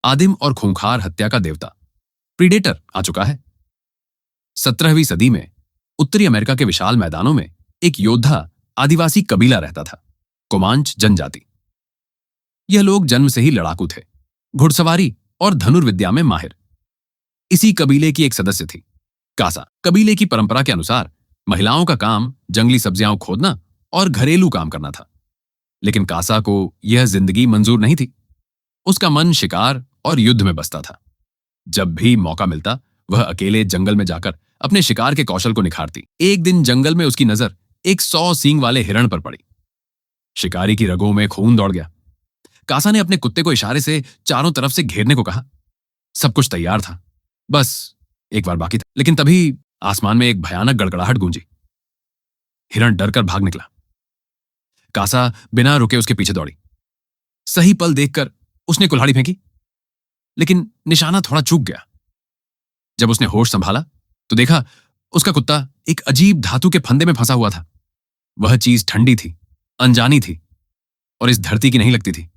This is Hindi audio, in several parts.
आदिम और खूंखार हत्या का देवता प्रीडेटर आ चुका है। 17वीं सदी में उत्तरी अमेरिका के विशाल मैदानों में एक योद्धा आदिवासी कबीला रहता था, कोमांच जनजाति। यह लोग जन्म से ही लड़ाकू थे, घुड़सवारी और धनुर्विद्या में माहिर। इसी कबीले की एक सदस्य थी कासा। कबीले की परंपरा के अनुसार महिलाओं का काम जंगली सब्जियां खोदना और घरेलू काम करना था, लेकिन कासा को यह जिंदगी मंजूर नहीं थी। उसका मन शिकार और युद्ध में बसता था। जब भी मौका मिलता वह अकेले जंगल में जाकर अपने शिकार के कौशल को निखारती। एक दिन जंगल में उसकी नजर एक 100 सींग वाले हिरण पर पड़ी। शिकारी की रगों में खून दौड़ गया। कासा ने अपने कुत्ते को इशारे से चारों तरफ से घेरने को कहा। सब कुछ तैयार था, बस एक बार बाकी था। लेकिन तभी आसमान में एक भयानक गड़गड़ाहट गूंजी। हिरण डरकर भाग निकला। कासा बिना रुके उसके पीछे दौड़ी। सही पल देखकर उसने कुल्हाड़ी फेंकी, लेकिन निशाना थोड़ा चूक गया। जब उसने होश संभाला तो देखा उसका कुत्ता एक अजीब धातु के फंदे में फंसा हुआ था। वह चीज ठंडी थी, अनजानी थी और इस धरती की नहीं लगती थी।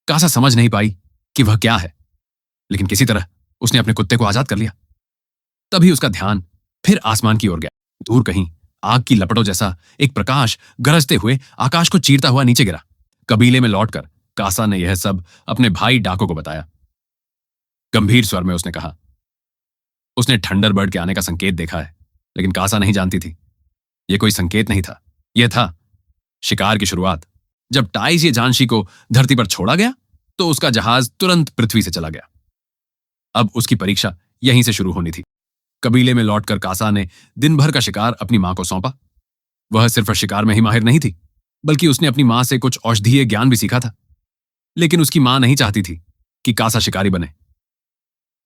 कासा समझ नहीं पाई कि वह क्या है, लेकिन किसी तरह उसने अपने कुत्ते को आजाद कर लिया। तभी उसका ध्यान फिर आसमान की ओर गया। दूर कहीं आग की लपटों जैसा एक प्रकाश गरजते हुए आकाश को चीरता हुआ नीचे गिरा। कबीले में लौटकर कासा ने यह सब अपने भाई डाको को बताया। गंभीर स्वर में उसने कहा, उसने थंडरबर्ड के आने का संकेत देखा है, लेकिन कासा नहीं जानती थी यह कोई संकेत नहीं था, यह था शिकार की शुरुआत। जब टाइस ये जानशी को धरती पर छोड़ा गया तो उसका जहाज तुरंत पृथ्वी से चला गया। अब उसकी परीक्षा यहीं से शुरू होनी थी। कबीले में लौटकर कासा ने दिन भर का शिकार अपनी मां को सौंपा। वह सिर्फ शिकार में ही माहिर नहीं थी, बल्कि उसने अपनी मां से कुछ औषधीय ज्ञान भी सीखा था। लेकिन उसकी मां नहीं चाहती थी कि कासा शिकारी बने।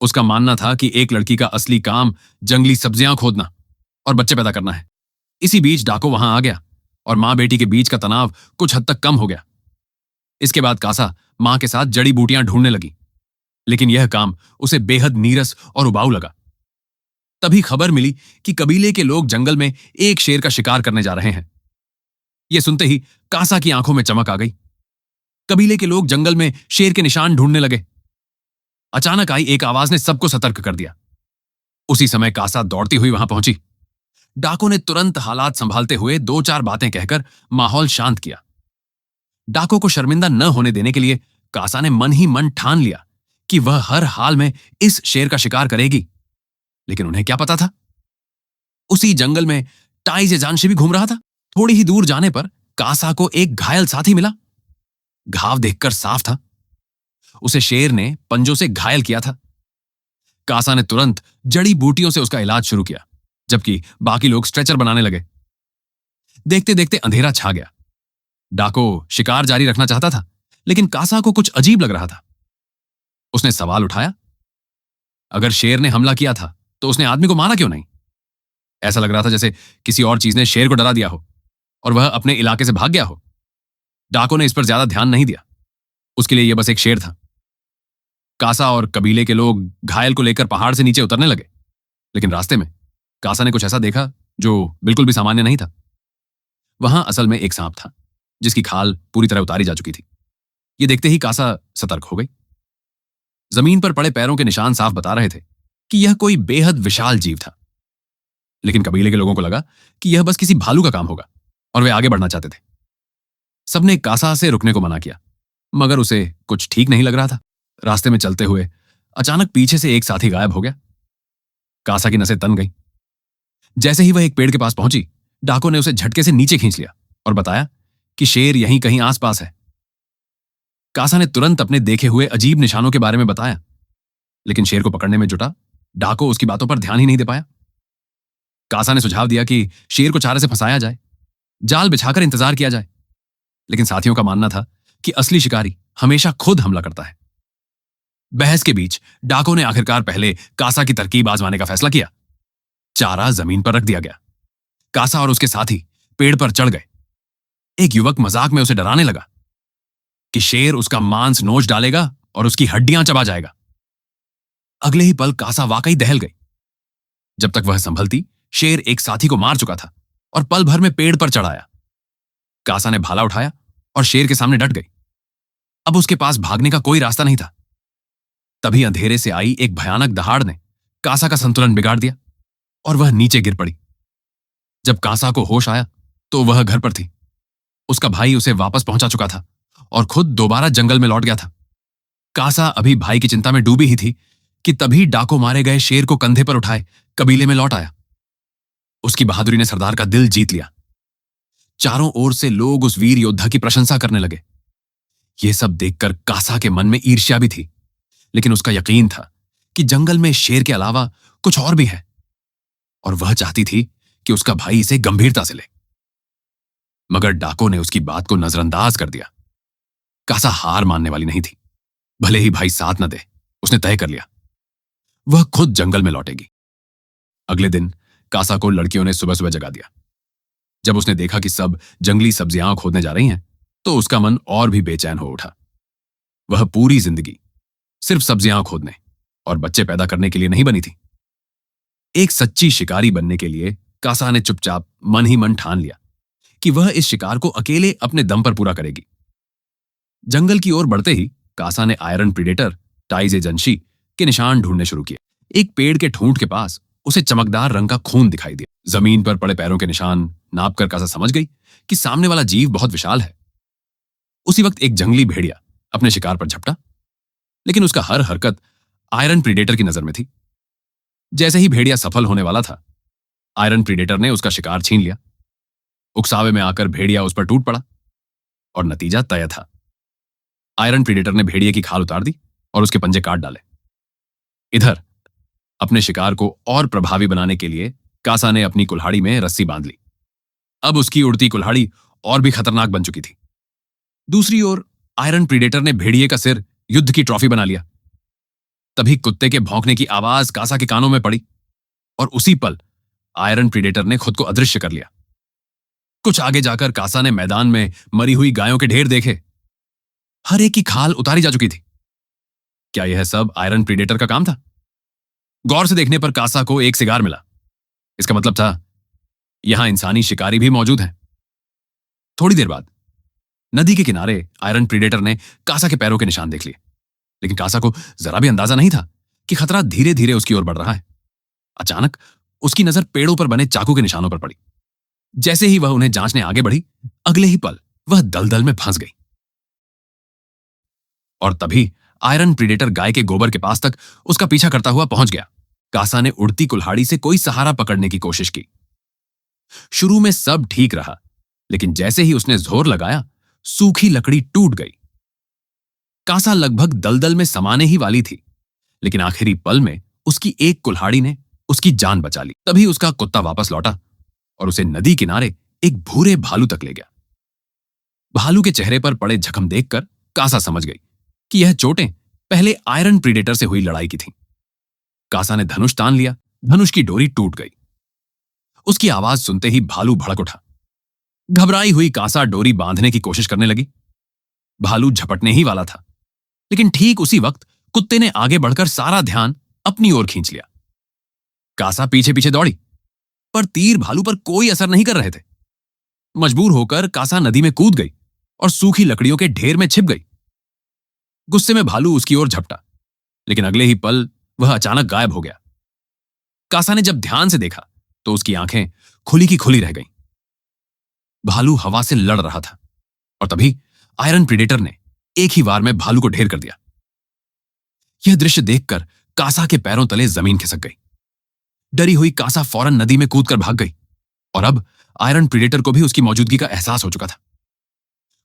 उसका मानना था कि एक लड़की का असली काम जंगली सब्जियां खोदना और बच्चे पैदा करना है। इसी बीच डाको वहां आ गया और मां बेटी के बीच का तनाव कुछ हद तक कम हो गया। इसके बाद कासा मां के साथ जड़ी बूटियां ढूंढने लगी, लेकिन यह काम उसे बेहद नीरस और उबाऊ लगा। तभी खबर मिली कि कबीले के लोग जंगल में एक शेर का शिकार करने जा रहे हैं। यह सुनते ही कासा की आंखों में चमक आ गई। कबीले के लोग जंगल में शेर के निशान ढूंढने लगे। अचानक आई एक आवाज ने सबको सतर्क कर दिया। उसी समय कासा दौड़ती हुई वहां पहुंची। डाको ने तुरंत हालात संभालते हुए 2-4 बातें कहकर माहौल शांत किया। डाको को शर्मिंदा न होने देने के लिए कासा ने मन ही मन ठान लिया कि वह हर हाल में इस शेर का शिकार करेगी। लेकिन उन्हें क्या पता था, उसी जंगल में टाइस ये जानशी भी घूम रहा था। थोड़ी ही दूर जाने पर कासा को एक घायल साथी मिला। घाव देखकर साफ था उसे शेर ने पंजों से घायल किया था। कासा ने तुरंत जड़ी बूटियों से उसका इलाज शुरू किया, जबकि बाकी लोग स्ट्रेचर बनाने लगे। देखते देखते अंधेरा छा गया। डाको शिकार जारी रखना चाहता था, लेकिन कासा को कुछ अजीब लग रहा था। उसने सवाल उठाया, अगर शेर ने हमला किया था तो उसने आदमी को मारा क्यों नहीं? ऐसा लग रहा था जैसे किसी और चीज ने शेर को डरा दिया हो और वह अपने इलाके से भाग गया हो। डाको ने इस पर ज्यादा ध्यान नहीं दिया, उसके लिए यह बस एक शेर था। कासा और कबीले के लोग घायल को लेकर पहाड़ से नीचे उतरने लगे, लेकिन रास्ते में कासा ने कुछ ऐसा देखा जो बिल्कुल भी सामान्य नहीं था। वहां असल में एक सांप था, जिसकी खाल पूरी तरह उतारी जा चुकी थी। यह देखते ही कासा सतर्क हो गई। जमीन पर पड़े पैरों के निशान साफ बता रहे थे कि यह कोई बेहद विशाल जीव था। लेकिन कबीले के लोगों को लगा कि यह बस किसी भालू का काम होगा और वे आगे बढ़ना चाहते थे। सबने कासा से रुकने को मना किया, मगर उसे कुछ ठीक नहीं लग रहा था। रास्ते में चलते हुए अचानक पीछे से एक साथी गायब हो गया। कासा की नसें तन गई। जैसे ही वह एक पेड़ के पास पहुंची, डाको ने उसे झटके से नीचे खींच लिया और बताया कि शेर यहीं कहीं आसपास है। कासा ने तुरंत अपने देखे हुए अजीब निशानों के बारे में बताया, लेकिन शेर को पकड़ने में जुटा डाको उसकी बातों पर ध्यान ही नहीं दे पाया। कासा ने सुझाव दिया कि शेर को चारे से फंसाया जाए, जाल बिछाकर इंतजार किया जाए, लेकिन साथियों का मानना था कि असली शिकारी हमेशा खुद हमला करता है। बहस के बीच डाको ने आखिरकार पहले कासा की तरकीब आजमाने का फैसला किया। चारा जमीन पर रख दिया गया। कासा और उसके साथी पेड़ पर चढ़ गए। एक युवक मजाक में उसे डराने लगा कि शेर उसका मांस नोच डालेगा और उसकी हड्डियां चबा जाएगा। अगले ही पल कासा वाकई दहल गई। जब तक वह संभलती, शेर एक साथी को मार चुका था और पल भर में पेड़ पर चढ़ाया। कासा ने भाला उठाया और शेर के सामने डट गई। अब उसके पास भागने का कोई रास्ता नहीं था। तभी अंधेरे से आई एक भयानक दहाड़ ने कासा का संतुलन बिगाड़ दिया और वह नीचे गिर पड़ी। जब कासा को होश आया तो वह घर पर थी। उसका भाई उसे वापस पहुंचा चुका था और खुद दोबारा जंगल में लौट गया था। कासा अभी भाई की चिंता में डूबी ही थी कि तभी डाको मारे गए शेर को कंधे पर उठाए कबीले में लौट आया। उसकी बहादुरी ने सरदार का दिल जीत लिया। चारों ओर से लोग उस वीर योद्धा की प्रशंसा करने लगे। यह सब देखकर कासा के मन में ईर्ष्या भी थी, लेकिन उसका यकीन था कि जंगल में शेर के अलावा कुछ और भी है और वह चाहती थी कि उसका भाई इसे गंभीरता से ले। मगर डाको ने उसकी बात को नजरअंदाज कर दिया। कासा हार मानने वाली नहीं थी। भले ही भाई साथ न दे, उसने तय कर लिया वह खुद जंगल में लौटेगी। अगले दिन कासा को लड़कियों ने सुबह सुबह जगा दिया। जब उसने देखा कि सब जंगली सब्जियां खोदने जा रही हैं, तो उसका मन और भी बेचैन हो उठा। वह पूरी जिंदगी सिर्फ सब्जियां खोदने और बच्चे पैदा करने के लिए नहीं बनी थी। एक सच्ची शिकारी बनने के लिए कासा ने चुपचाप मन ही मन ठान लिया कि वह इस शिकार को अकेले अपने दम पर पूरा करेगी। जंगल की ओर बढ़ते ही कासा ने आयरन प्रीडेटर टाइजेजंशी के निशान ढूंढने शुरू किए। एक पेड़ के ठूंठ के पास उसे चमकदार रंग का खून दिखाई दिया। जमीन पर पड़े पैरों के निशान नापकर कासा समझ गई कि सामने वाला जीव बहुत विशाल है। उसी वक्त एक जंगली भेड़िया अपने शिकार पर झपटा, लेकिन उसका हर हरकत आयरन प्रीडेटर की नजर में थी। जैसे ही भेड़िया सफल होने वाला था, आयरन प्रीडेटर ने उसका शिकार छीन लिया। उकसावे में आकर भेड़िया उस पर टूट पड़ा और नतीजा तय था। आयरन प्रीडेटर ने भेड़िए की खाल उतार दी और उसके पंजे काट डाले। इधर अपने शिकार को और प्रभावी बनाने के लिए कासा ने अपनी कुल्हाड़ी में रस्सी बांध ली। अब उसकी उड़ती कुल्हाड़ी और भी खतरनाक बन चुकी थी। दूसरी ओर आयरन प्रीडेटर ने भेड़िए का सिर युद्ध की ट्रॉफी बना लिया। तभी कुत्ते के भौंकने की आवाज कासा के कानों में पड़ी और उसी पल आयरन प्रीडेटर ने खुद को अदृश्य कर लिया। कुछ आगे जाकर कासा ने मैदान में मरी हुई गायों के ढेर देखे। हर एक की खाल उतारी जा चुकी थी। क्या यह सब आयरन प्रीडेटर का काम था? गौर से देखने पर कासा को एक सिगार मिला। इसका मतलब था यहां इंसानी शिकारी भी मौजूद हैं। थोड़ी देर बाद नदी के किनारे आयरन प्रीडेटर ने कासा के पैरों के निशान देख लिए, लेकिन कासा को जरा भी अंदाजा नहीं था कि खतरा धीरे धीरे उसकी ओर बढ़ रहा है। अचानक उसकी नजर पेड़ों पर बने चाकू के निशानों पर पड़ी। जैसे ही वह उन्हें जांचने आगे बढ़ी, अगले ही पल वह दलदल में फंस गई। और तभी आयरन प्रीडेटर गाय के गोबर के पास तक उसका पीछा करता हुआ पहुंच गया। कासा ने उड़ती कुल्हाड़ी से कोई सहारा पकड़ने की कोशिश की। शुरू में सब ठीक रहा, लेकिन जैसे ही उसने जोर लगाया, सूखी लकड़ी टूट गई। कासा लगभग दलदल में समाने ही वाली थी, लेकिन आखिरी पल में उसकी एक कुल्हाड़ी ने उसकी जान बचा ली। तभी उसका कुत्ता वापस लौटा और उसे नदी किनारे एक भूरे भालू तक ले गया। भालू के चेहरे पर पड़े जख्म देखकर कासा समझ गई कि यह चोटें पहले आयरन प्रीडेटर से हुई लड़ाई की थीं। कासा ने धनुष तान लिया। धनुष की डोरी टूट गई। उसकी आवाज सुनते ही भालू भड़क उठा। घबराई हुई कासा डोरी बांधने की कोशिश करने लगी। भालू झपटने ही वाला था, लेकिन ठीक उसी वक्त कुत्ते ने आगे बढ़कर सारा ध्यान अपनी ओर खींच लिया। कासा पीछे पीछे दौड़ी, पर तीर भालू पर कोई असर नहीं कर रहे थे। मजबूर होकर कासा नदी में कूद गई और सूखी लकड़ियों के ढेर में छिप गई। गुस्से में भालू उसकी ओर झपटा, लेकिन अगले ही पल वह अचानक गायब हो गया। कासा ने जब ध्यान से देखा तो उसकी आंखें खुली की खुली रह गईं। भालू हवा से लड़ रहा था और तभी आयरन प्रीडेटर ने एक ही वार में भालू को ढेर कर दिया। यह दृश्य देखकर कासा के पैरों तले जमीन खिसक गई। डरी हुई कासा फौरन नदी में कूदकर भाग गई और अब आयरन प्रीडेटर को भी उसकी मौजूदगी का एहसास हो चुका था।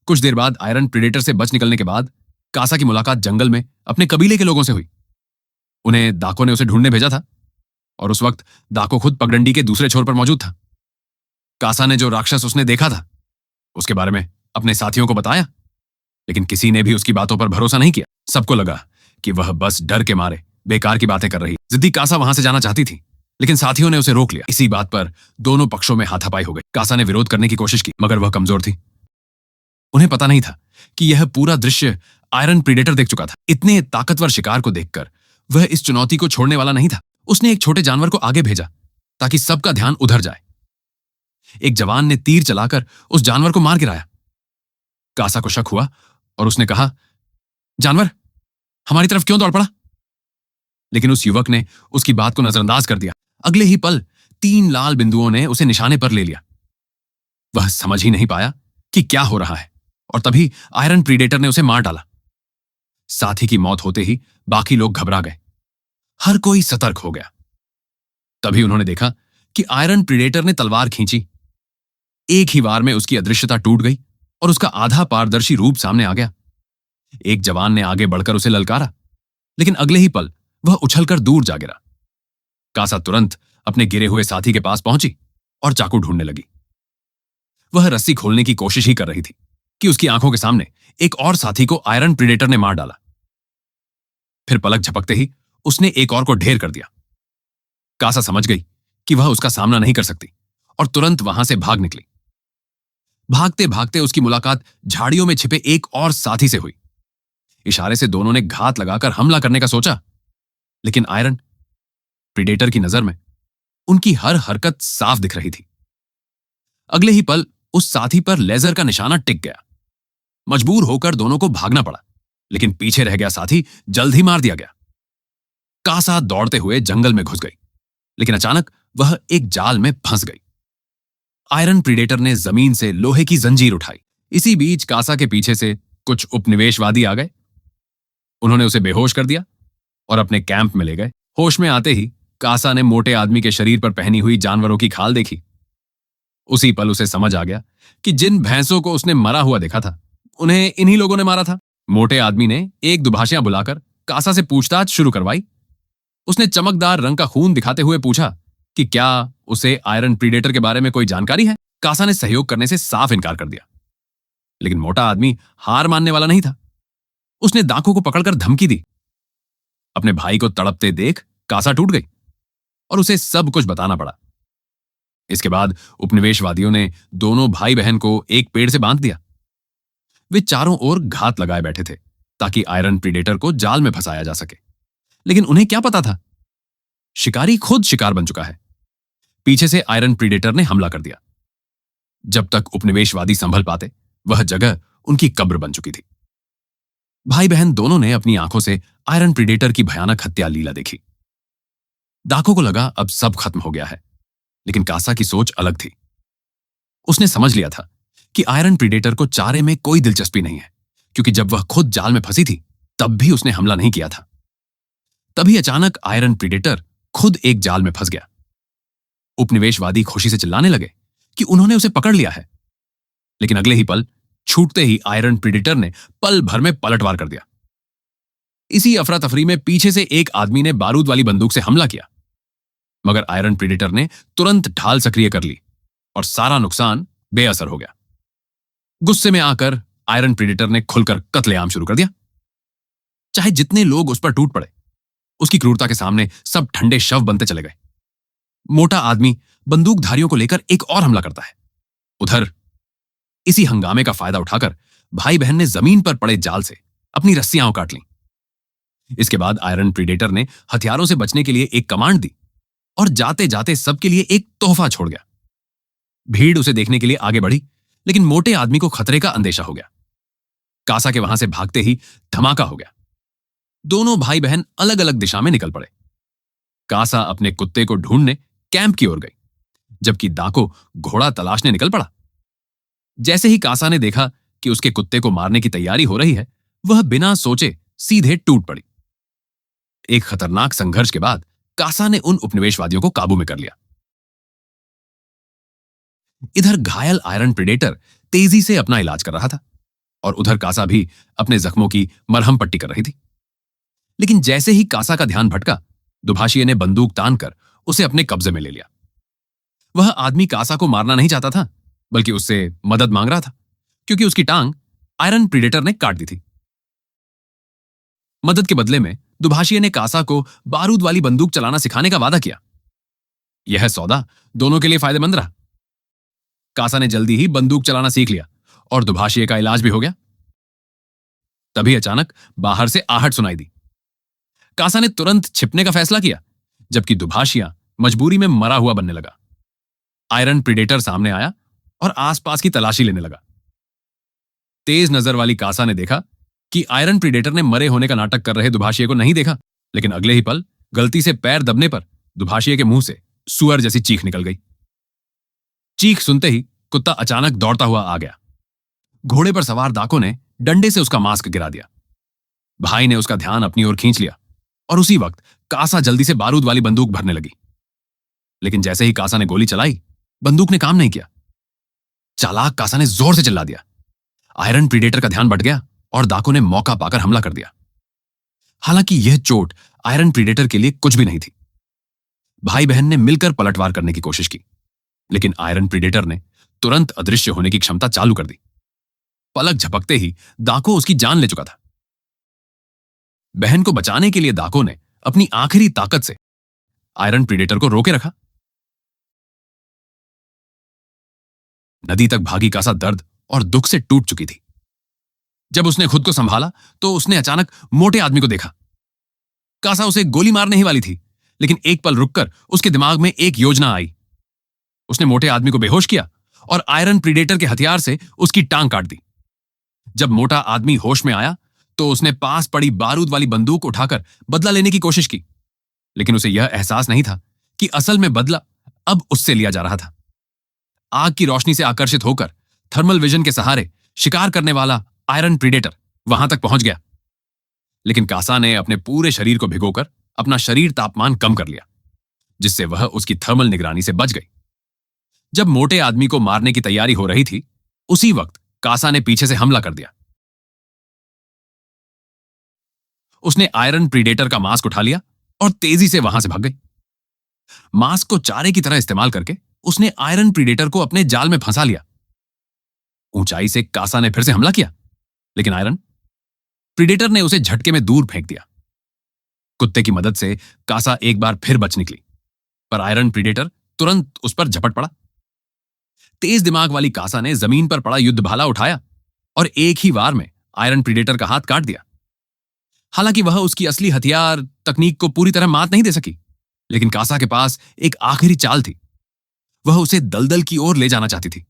कुछ देर बाद आयरन प्रीडेटर से बच निकलने के बाद कासा की मुलाकात जंगल में अपने कबीले के लोगों से हुई। उन्हें दाको ने उसे ढूंढने भेजा था और उस वक्त दाको खुद पगडंडी के दूसरे छोर पर मौजूद था। कासा ने जो राक्षस उसने देखा था उसके बारे में अपने साथियों को बताया, लेकिन किसी ने भी उसकी बातों पर भरोसा नहीं किया। सबको लगा कि वह बस डर के मारे बेकार की बातें कर रही। जिद्दी कासा वहां से जाना चाहती थी, लेकिन साथियों ने उसे रोक लिया। इसी बात पर दोनों पक्षों में हाथापाई हो गई। कासा ने विरोध करने की कोशिश की, मगर वह कमजोर थी। उन्हें पता नहीं था कि यह पूरा दृश्य आयरन प्रीडेटर देख चुका था। इतने ताकतवर शिकार को देखकर वह इस चुनौती को छोड़ने वाला नहीं था। उसने एक छोटे जानवर को आगे भेजा ताकि सबका ध्यान उधर जाए। एक जवान ने तीर चलाकर उस जानवर को मार गिराया। कासा को शक हुआ और उसने कहा, जानवर हमारी तरफ क्यों दौड़ पड़ा? लेकिन उस युवक ने उसकी बात को नजरअंदाज कर दिया। अगले ही पल 3 लाल बिंदुओं ने उसे निशाने पर ले लिया। वह समझ ही नहीं पाया कि क्या हो रहा है, और तभी आयरन प्रीडेटर ने उसे मार डाला। साथी की मौत होते ही बाकी लोग घबरा गए। हर कोई सतर्क हो गया। तभी उन्होंने देखा कि आयरन प्रीडेटर ने तलवार खींची। एक ही वार में उसकी अदृश्यता टूट गई और उसका आधा पारदर्शी रूप सामने आ गया। एक जवान ने आगे बढ़कर उसे ललकारा, लेकिन अगले ही पल वह उछलकर दूर जा गिरा। कासा तुरंत अपने गिरे हुए साथी के पास पहुंची और चाकू ढूंढने लगी। वह रस्सी खोलने की कोशिश ही कर रही थी कि उसकी आंखों के सामने एक और साथी को आयरन प्रीडेटर ने मार डाला। फिर पलक झपकते ही उसने एक और को ढेर कर दिया। कासा समझ गई कि वह उसका सामना नहीं कर सकती और तुरंत वहां से भाग निकली। भागते भागते उसकी मुलाकात झाड़ियों में छिपे एक और साथी से हुई। इशारे से दोनों ने घात लगाकर हमला करने का सोचा, लेकिन आयरन प्रीडेटर की नजर में उनकी हर हरकत साफ दिख रही थी। अगले ही पल उस साथी पर लेजर का निशाना टिक गया। मजबूर होकर दोनों को भागना पड़ा, लेकिन पीछे रह गया साथी जल्द ही मार दिया गया। कासा दौड़ते हुए जंगल में घुस गई, लेकिन अचानक वह एक जाल में फंस गई। आयरन प्रीडेटर ने जमीन से लोहे की जंजीर उठाई। इसी बीच कासा के पीछे से कुछ उपनिवेशवादी आ गए। उन्होंने उसे बेहोश कर दिया और अपने कैंप में ले गए। होश में आते ही कासा ने मोटे आदमी के शरीर पर पहनी हुई जानवरों की खाल देखी। उसी पल उसे समझ आ गया कि जिन भैंसों को उसने मरा हुआ देखा था, उन्हें इन्हीं लोगों ने मारा था। मोटे आदमी ने एक दुभाषिया बुलाकर कासा से पूछताछ शुरू करवाई। उसने चमकदार रंग का खून दिखाते हुए पूछा कि क्या उसे आयरन प्रीडेटर के बारे में कोई जानकारी है। कासा ने सहयोग करने से साफ इनकार कर दिया, लेकिन मोटा आदमी हार मानने वाला नहीं था। उसने दाखों को पकड़कर धमकी दी। अपने भाई को तड़पते देख कासा टूट गई और उसे सब कुछ बताना पड़ा। इसके बाद उपनिवेशवादियों ने दोनों भाई बहन को एक पेड़ से बांध दिया। वे चारों ओर घात लगाए बैठे थे ताकि आयरन प्रीडेटर को जाल में फंसाया जा सके, लेकिन उन्हें क्या पता था, शिकारी खुद शिकार बन चुका है। पीछे से आयरन प्रीडेटर ने हमला कर दिया। जब तक उपनिवेशवादी संभल पाते, वह जगह उनकी कब्र बन चुकी थी। भाई बहन दोनों ने अपनी आंखों से आयरन प्रीडेटर की भयानक हत्या लीला देखी। दाखों को लगा अब सब खत्म हो गया है, लेकिन कासा की सोच अलग थी। उसने समझ लिया था कि आयरन प्रीडेटर को चारे में कोई दिलचस्पी नहीं है, क्योंकि जब वह खुद जाल में फंसी थी तब भी उसने हमला नहीं किया था। तभी अचानक आयरन प्रीडेटर खुद एक जाल में फंस गया। उपनिवेशवादी खुशी से चिल्लाने लगे कि उन्होंने उसे पकड़ लिया है, लेकिन अगले ही पल छूटते ही आयरन प्रीडेटर ने पल भर में पलटवार कर दिया। इसी अफरा तफरी में पीछे से एक आदमी ने बारूद वाली बंदूक से हमला किया, मगर आयरन प्रीडेटर ने तुरंत ढाल सक्रिय कर ली और सारा नुकसान बेअसर हो गया। गुस्से में आकर आयरन प्रीडेटर ने खुलकर कत्लेआम शुरू कर दिया। चाहे जितने लोग उस पर टूट पड़े, उसकी क्रूरता के सामने सब ठंडे शव बनते चले गए। मोटा आदमी बंदूकधारियों को लेकर एक और हमला करता है। उधर इसी हंगामे का फायदा उठाकर भाई बहन ने जमीन पर पड़े जाल से अपनी रस्सियां काट लीं। इसके बाद आयरन प्रीडेटर ने हथियारों से बचने के लिए एक कमांड दी और जाते जाते सबके लिए एक तोहफा छोड़ गया। भीड़ उसे देखने के लिए आगे बढ़ी, लेकिन मोटे आदमी को खतरे का अंदेशा हो गया। कासा के वहां से भागते ही धमाका हो गया। दोनों भाई बहन अलग अलग दिशा में निकल पड़े। कासा अपने कुत्ते को ढूंढने कैंप की ओर गई, जबकि दाको घोड़ा तलाशने निकल पड़ा। जैसे ही कासा ने देखा कि उसके कुत्ते को मारने की तैयारी हो रही है, वह बिना सोचे सीधे टूट पड़ी। एक खतरनाक संघर्ष के बाद कासा ने उन उपनिवेशवादियों को काबू में कर लिया। इधर घायल आयरन प्रीडेटर तेजी से अपना इलाज कर रहा था और उधर कासा भी अपने जख्मों की मरहम पट्टी कर रही थी। लेकिन जैसे ही कासा का ध्यान भटका, दुभाषिए ने बंदूक तानकर उसे अपने कब्जे में ले लिया। वह आदमी कासा को मारना नहीं चाहता था, बल्कि उससे मदद मांग रहा था, क्योंकि उसकी टांग आयरन प्रीडेटर ने काट दी थी। मदद के बदले में दुभाषिए ने कासा को बारूद वाली बंदूक चलाना सिखाने का वादा किया। यह सौदा दोनों के लिए फायदेमंद रहा। कासा ने जल्दी ही बंदूक चलाना सीख लिया और दुभाषिए का इलाज भी हो गया। तभी अचानक बाहर से आहट सुनाई दी। कासा ने तुरंत छिपने का फैसला किया, जबकि दुभाषिया मजबूरी में मरा हुआ बनने लगा। आयरन प्रीडेटर सामने आया और आसपास की तलाशी लेने लगा। तेज नजर वाली कासा ने देखा कि आयरन प्रीडेटर ने मरे होने का नाटक कर रहे दुभाषिए को नहीं देखा, लेकिन अगले ही पल गलती से पैर दबने पर दुभाषिए के मुंह से सुअर जैसी चीख निकल गई। चीख सुनते ही कुत्ता अचानक दौड़ता हुआ आ गया। घोड़े पर सवार दाको ने डंडे से उसका मास्क गिरा दिया। भाई ने उसका ध्यान अपनी ओर खींच लिया और उसी वक्त कासा जल्दी से बारूद वाली बंदूक भरने लगी। लेकिन जैसे ही कासा ने गोली चलाई, बंदूक ने काम नहीं किया। चालाक कासा ने जोर से चिल्ला दिया। आयरन प्रीडेटर का ध्यान भट गया और दाको ने मौका पाकर हमला कर दिया। हालांकि यह चोट आयरन प्रीडेटर के लिए कुछ भी नहीं थी। भाई बहन ने मिलकर पलटवार करने की कोशिश की, लेकिन आयरन प्रीडेटर ने तुरंत अदृश्य होने की क्षमता चालू कर दी। पलक झपकते ही दाको उसकी जान ले चुका था। बहन को बचाने के लिए दाको ने अपनी आखिरी ताकत से आयरन प्रीडेटर को रोके रखा। नदी तक भागी कासा दर्द और दुख से टूट चुकी थी। जब उसने खुद को संभाला तो उसने अचानक मोटे आदमी को देखा। कासा उसे गोली मारने ही वाली थी, लेकिन एक पल रुककर उसके दिमाग में एक योजना आई। उसने मोटे आदमी को बेहोश किया और आयरन प्रीडेटर के हथियार से उसकी टांग काट दी। जब मोटा आदमी होश में आया तो उसने पास पड़ी बारूद वाली बंदूक उठाकर बदला लेने की कोशिश की, लेकिन उसे यह एहसास नहीं था कि असल में बदला अब उससे लिया जा रहा था। आग की रोशनी से आकर्षित होकर थर्मल विजन के सहारे शिकार करने वाला आयरन प्रीडेटर वहां तक पहुंच गया, लेकिन कासा ने अपने पूरे शरीर को भिगोकर अपना शरीर तापमान कम कर लिया, जिससे वह उसकी थर्मल निगरानी से बच गई। जब मोटे आदमी को मारने की तैयारी हो रही थी, उसी वक्त कासा ने पीछे से हमला कर दिया। उसने आयरन प्रीडेटर का मास्क उठा लिया और तेजी से वहां से भाग गई। मास्क को चारे की तरह इस्तेमाल करके उसने आयरन प्रीडेटर को अपने जाल में फंसा लिया। ऊंचाई से कासा ने फिर से हमला किया, लेकिन आयरन प्रीडेटर ने उसे झटके में दूर फेंक दिया। कुत्ते की मदद से कासा एक बार फिर बच निकली, पर आयरन प्रीडेटर तुरंत उस पर झपट पड़ा। तेज दिमाग वाली कासा ने जमीन पर पड़ा युद्ध भाला उठाया और एक ही वार में आयरन प्रीडेटर का हाथ काट दिया। हालांकि वह उसकी असली हथियार तकनीक को पूरी तरह मात नहीं दे सकी, लेकिन कासा के पास एक आखिरी चाल थी। वह उसे दलदल की ओर ले जाना चाहती थी।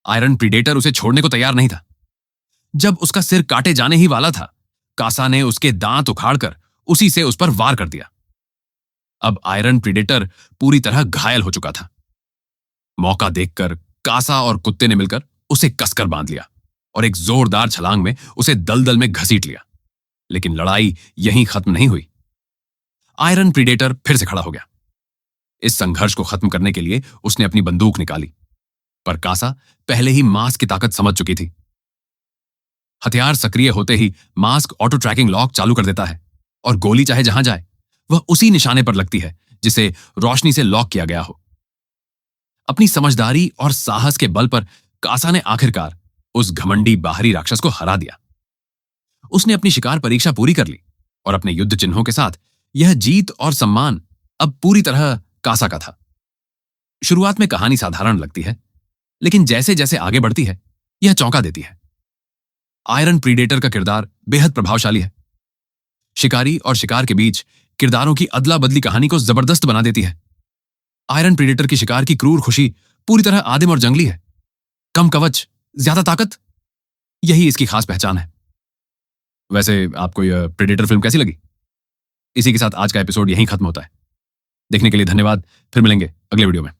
आयरन प्रीडेटर उसे छोड़ने को तैयार नहीं था। जब उसका सिर काटे जाने ही वाला था, कासा ने उसके दांत उखाड़कर उसी से उस पर वार कर दिया। अब आयरन प्रीडेटर पूरी तरह घायल हो चुका था। मौका देखकर कासा और कुत्ते ने मिलकर उसे कसकर बांध लिया और एक जोरदार छलांग में उसे दलदल में घसीट लिया। लेकिन लड़ाई यहीं खत्म नहीं हुई। आयरन प्रीडेटर फिर से खड़ा हो गया। इस संघर्ष को खत्म करने के लिए उसने अपनी बंदूक निकाली, पर कासा पहले ही मास्क की ताकत समझ चुकी थी। हथियार सक्रिय होते ही मास्क ऑटो ट्रैकिंग लॉक चालू कर देता है और गोली चाहे जहां जाए वह उसी निशाने पर लगती है जिसे रोशनी से लॉक किया गया हो। अपनी समझदारी और साहस के बल पर कासा ने आखिरकार उस घमंडी बाहरी राक्षस को हरा दिया। उसने अपनी शिकार परीक्षा पूरी कर ली और अपने युद्ध चिन्हों के साथ यह जीत और सम्मान अब पूरी तरह कासा का था। शुरुआत में कहानी साधारण लगती है, लेकिन जैसे जैसे आगे बढ़ती है यह चौंका देती है। आयरन प्रीडेटर का किरदार बेहद प्रभावशाली है। शिकारी और शिकार के बीच किरदारों की अदला बदली कहानी को जबरदस्त बना देती है। आयरन प्रीडेटर की शिकार की क्रूर खुशी पूरी तरह आदिम और जंगली है। कम कवच, ज्यादा ताकत, यही इसकी खास पहचान है। वैसे आपको यह प्रीडेटर फिल्म कैसी लगी? इसी के साथ आज का एपिसोड यहीं खत्म होता है। देखने के लिए धन्यवाद। फिर मिलेंगे अगले वीडियो में।